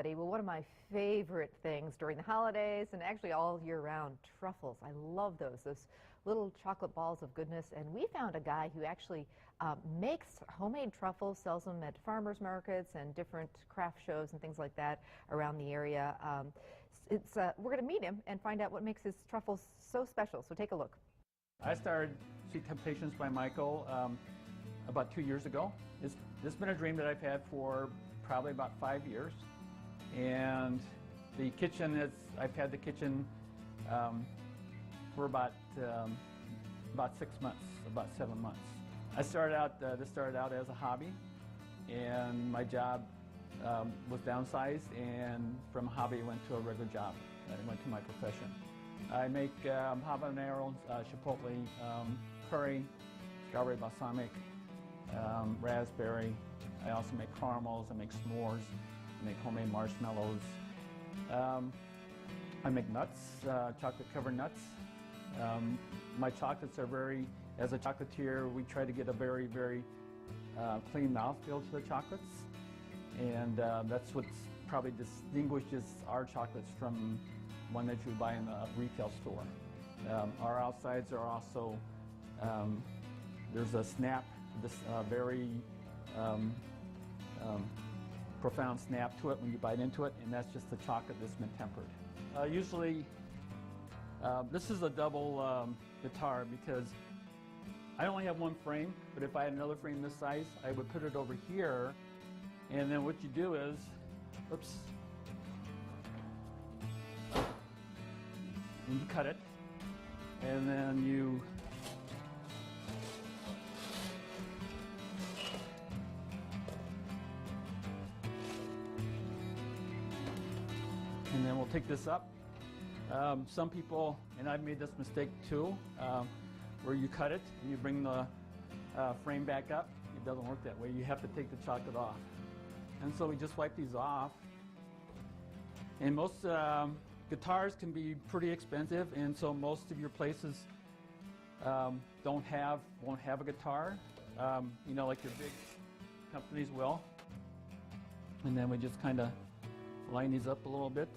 everybody. Well, one of my favorite things during the holidays and actually all year round, truffles. I love those little chocolate balls of goodness. And we found a guy who actually makes homemade truffles, sells them at farmers markets and different craft shows and things like that around the area. We're going to meet him and find out what makes his truffles so special. So take a look. I started Sweet Temptations by Michael about 2 years ago. This has been a dream that I've had for probably about 5 years, and the kitchen I've had the kitchen for about 6 months, about 7 months. This started out as a hobby, and my job was downsized, and from hobby I went to a regular job. I went to my profession. I make habanero, chipotle, curry, strawberry balsamic, raspberry. I also make caramels, I make s'mores, I make homemade marshmallows. I make nuts, chocolate-covered nuts. My chocolates are as a chocolatier, we try to get a very, very clean mouthfeel to the chocolates. And that's what probably distinguishes our chocolates from one that you buy in a retail store. Our outsides are also, there's a snap, this very profound snap to it when you bite into it, and that's just the chocolate that's been tempered. Usually, this is a double guitar because I only have one frame, but if I had another frame this size, I would put it over here, and then what you do is, oops, and you cut it, and then you we'll take this up. Some people, and I've made this mistake too, where you cut it and you bring the frame back up. It doesn't work that way. You have to take the chocolate off. And so we just wipe these off. And most guitars can be pretty expensive, and so most of your places won't have a guitar, you know, like your big companies will. And then we just kind of line these up a little bit.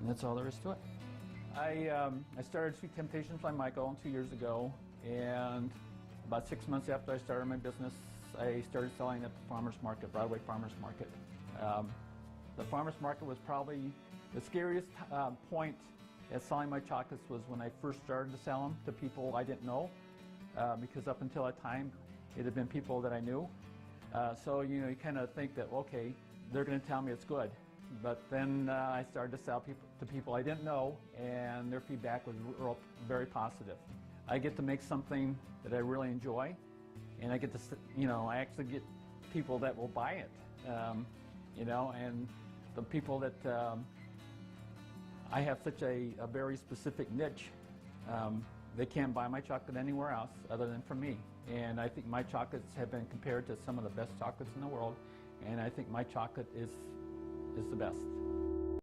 And that's all there is to it. I started Sweet Temptations by Michael 2 years ago, and about 6 months after I started my business, I started selling at the farmers market, Broadway Farmers Market. The farmers market was probably the scariest point at selling my chocolates was when I first started to sell them to people I didn't know, because up until that time it had been people that I knew. So you kind of think that, okay, they're going to tell me it's good. But then I started to sell to people I didn't know, and their feedback was very positive. I get to make something that I really enjoy, and I get to, I actually get people that will buy it, and the people that I have such a very specific niche. They can't buy my chocolate anywhere else other than from me. And I think my chocolates have been compared to some of the best chocolates in the world, and I think my chocolate is the best.